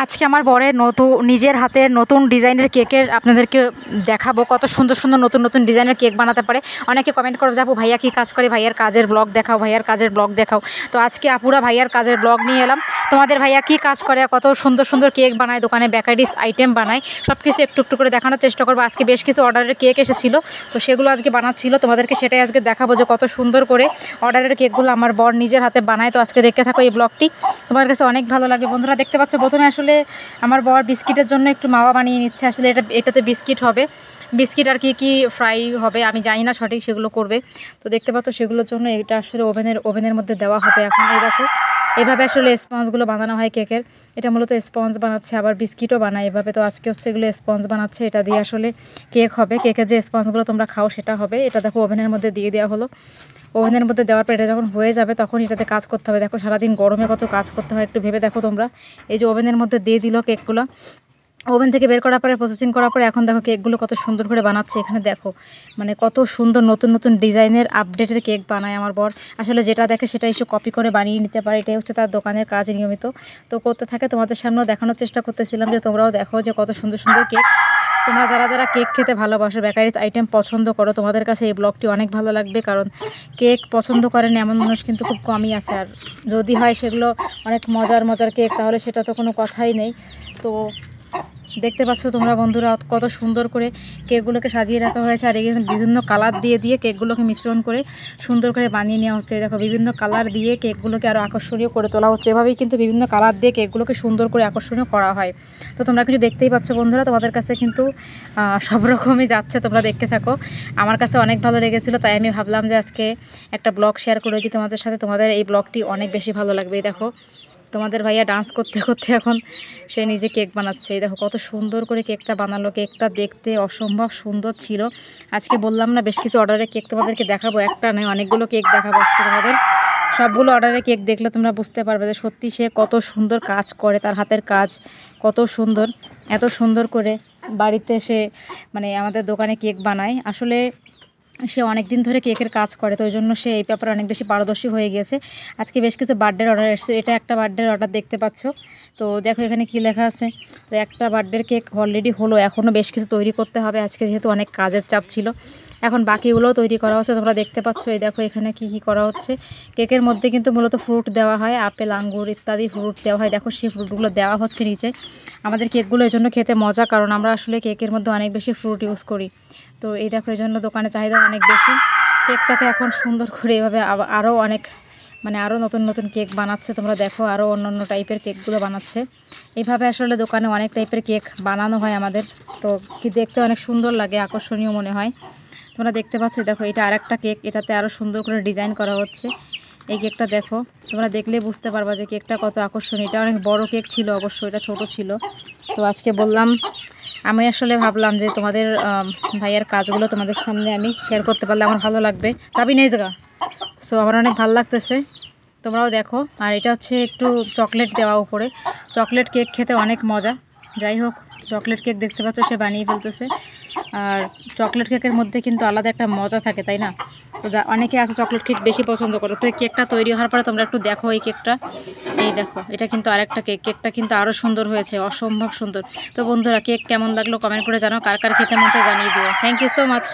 আজকে আমার বরের নতুন নিজের হাতের নতুন ডিজাইনের কেকের আপনাদেরকে দেখাবো, কত সুন্দর সুন্দর নতুন নতুন ডিজাইনের কেক বানাতে পারে। অনেকে কমেন্ট করে যাবো ভাইয়া কী কাজ করে, ভাইয়ার কাজের ব্লগ দেখাও, ভাইয়ার কাজের ব্লগ দেখাও। তো আজকে আপুরা ভাইয়ার কাজের ব্লগ নিয়ে এলাম। তোমাদের ভাইয়া কী কাজ করে, কত সুন্দর সুন্দর কেক বানায়, দোকানে বেকারিস আইটেম বানায়, সব কিছু একটু একটু করে দেখানোর চেষ্টা করবো। আজকে বেশ কিছু অর্ডারের কেক এসেছিলো, তো সেগুলো আজকে বানাচ্ছিলো, তোমাদেরকে সেটাই আজকে দেখাবো যে কত সুন্দর করে অর্ডারের কেকগুলো আমার বর নিজের হাতে বানায়। তো আজকে দেখতে থাকো এই ব্লগটি, তোমার কাছে অনেক ভালো লাগবে। বন্ধুরা দেখতে পাচ্ছ, প্রথমে আসলে আমার বর বিস্কিটের জন্য একটু মাওয়া বানিয়ে নিচ্ছে। আসলে এটাতে বিস্কিট হবে, বিস্কিট আর কি ফ্রাই হবে আমি জানি না সঠিক, সেগুলো করবে। তো দেখতে পাচ্ছ সেগুলোর জন্য এটা আসলে ওভেনের মধ্যে দেওয়া হবে। এখন এই দেখো এভাবে আসলে স্পঞ্জগুলো বানানো হয় কেকের। এটা মূলত স্পঞ্জ বানাচ্ছে, আবার বিস্কিটও বানায় এভাবে। তো আজকে হচ্ছে এগুলো স্পঞ্জ বানাচ্ছে, এটা দিয়ে আসলে কেক হবে। কেকের যে স্পঞ্জগুলো তোমরা খাও সেটা হবে। এটা দেখো ওভেনের মধ্যে দিয়ে দেওয়া হলো। ওভেনের মধ্যে দেওয়ার পর এটা যখন হয়ে যাবে তখন এটাতে কাজ করতে হবে। দেখো সারাদিন গরমে কত কাজ করতে হয়, একটু ভেবে দেখো তোমরা। এই যে ওভেনের মধ্যে দিয়ে দিল কেকগুলো, ওভেন থেকে বের করার পরে প্রসেসিং করার পরে এখন দেখো কেকগুলো কত সুন্দর করে বানাচ্ছে। এখানে দেখো মানে কত সুন্দর নতুন নতুন ডিজাইনের আপডেটের কেক বানায় আমার বর। আসলে যেটা দেখে সেটা একটু কপি করে বানিয়ে নিতে পারে, এটাই হচ্ছে তার দোকানের কাজ নিয়মিত। তো করতে থাকে, তোমাদের সামনেও দেখানোর চেষ্টা করতেছিলাম যে তোমরাও দেখো যে কত সুন্দর সুন্দর কেক। তোমরা যারা যারা কেক খেতে ভালোবাসো, বেকারিজ আইটেম পছন্দ করো, তোমাদের কাছে এই ব্লগটি অনেক ভালো লাগবে। কারণ কেক পছন্দ করেন এমন মানুষ কিন্তু খুব কমই আছে, আর যদি হয় সেগুলো অনেক মজার মজার কেক তাহলে সেটা তো কোনো কথাই নেই। তো দেখতে পাচ্ছ তোমরা বন্ধুরা কত সুন্দর করে কেকগুলোকে সাজিয়ে রাখা হয়েছে। আর এখানে বিভিন্ন কালার দিয়ে দিয়ে কেকগুলোকে মিশ্রণ করে সুন্দর করে বানিয়ে নেওয়া হচ্ছে। দেখো বিভিন্ন কালার দিয়ে কেকগুলোকে আরও আকর্ষণীয় করে তোলা হচ্ছে। এভাবেই কিন্তু বিভিন্ন কালার দিয়ে কেকগুলোকে সুন্দর করে আকর্ষণীয় করা হয়। তো তোমরা কিন্তু দেখতেই পাচ্ছ বন্ধুরা, তোমাদের কাছে কিন্তু সব রকমই যাচ্ছে, তোমরা দেখতে থাকো। আমার কাছে অনেক ভালো লেগেছিলো, তাই আমি ভাবলাম যে আজকে একটা ব্লগ শেয়ার করে কি তোমাদের সাথে, তোমাদের এই ব্লগটি অনেক বেশি ভালো লাগবে। দেখো তোমাদের ভাইয়া ডান্স করতে করতে এখন সে নিজে কেক বানাচ্ছে। এই দেখো কত সুন্দর করে কেকটা বানালো। কেকটা দেখতে অসম্ভব সুন্দর ছিল। আজকে বললাম না বেশ কিছু অর্ডারের কেক তোমাদেরকে দেখাবো, একটা নয় অনেকগুলো কেক দেখাবো আজকে তোমাদের। সবগুলো অর্ডারের কেক দেখলে তোমরা বুঝতে পারবে যে সত্যি সে কত সুন্দর কাজ করে, তার হাতের কাজ কত সুন্দর। এত সুন্দর করে বাড়িতে সে মানে আমাদের দোকানে কেক বানায়। আসলে সে অনেক দিন ধরে কেকের কাজ করে, তো ওই জন্য সে এই ব্যাপারে অনেক বেশি পারদর্শী হয়ে গিয়েছে। আজকে বেশ কিছু বার্থডের অর্ডার এসেছে, এটা একটা বার্থডের অর্ডার দেখতে পাচ্ছ। তো দেখো এখানে কি লেখা আছে। তো একটা বার্থডের কেক অলরেডি হলো, এখনও বেশ কিছু তৈরি করতে হবে। আজকে যেহেতু অনেক কাজের চাপ ছিল, এখন বাকিগুলোও তৈরি করা হচ্ছে, তোমরা দেখতে পাচ্ছ। এই দেখো এখানে কি কি করা হচ্ছে। কেকের মধ্যে কিন্তু মূলত ফ্রুট দেওয়া হয়, আপেল আঙ্গুর ইত্যাদি ফ্রুট দেওয়া হয়। দেখো সেই ফ্রুটগুলো দেওয়া হচ্ছে নিচে। আমাদের কেকগুলো এই জন্য খেতে মজা, কারণ আমরা আসলে কেকের মধ্যে অনেক বেশি ফ্রুট ইউজ করি। তো এই দেখো এই জন্য দোকানে চাহিদা অনেক বেশি। কেকটাকে এখন সুন্দর করে এভাবে আরও অনেক আরও নতুন নতুন কেক বানাচ্ছে। তোমরা দেখো আরও অন্য অন্য টাইপের কেকগুলো বানাচ্ছে। এইভাবে আসলে দোকানে অনেক টাইপের কেক বানানো হয় আমাদের। তো কি দেখতে অনেক সুন্দর লাগে, আকর্ষণীয় মনে হয়। তোমরা দেখতে পাচ্ছ দেখো এটা আরেকটা কেক, এটাতে আরও সুন্দর করে ডিজাইন করা হচ্ছে। এই কেকটা দেখো, তোমরা দেখলে বুঝতে পারবা যে কেকটা কত আকর্ষণীয়। এটা অনেক বড় কেক ছিল অবশ্য, এটা ছোট ছিল। তো আজকে বললাম, আমি আসলে ভাবলাম যে তোমাদের ভাইয়ার কাজগুলো তোমাদের সামনে আমি শেয়ার করতে পারলে আমার ভালো লাগবে। চাবি নেই জায়গা। সো আমার অনেক ভালো লাগতেছে, তোমরাও দেখো। আর এটা হচ্ছে একটু চকলেট দেওয়া উপরে। চকলেট কেক খেতে অনেক মজা। যাই হোক, চকলেট কেক দেখতে পাচ্ছ সে বানিয়ে ফেলতেছে। আর চকলেট কেকের মধ্যে কিন্তু আলাদা একটা মজা থাকে, তাই না? তো অনেকে আছে চকলেট কেক বেশি পছন্দ করো। তো এই কেকটা তৈরি হওয়ার পরে তোমরা একটু দেখো এই কেকটা। এই দেখো এটা কিন্তু আরেকটা কেক, কেকটা কিন্তু আরও সুন্দর হয়েছে, অসম্ভব সুন্দর। তো বন্ধুরা কেক কেমন লাগলো কমেন্ট করে জানাও, কার কার খেতে মন চায় জানিয়ে দিও। Thank you so much.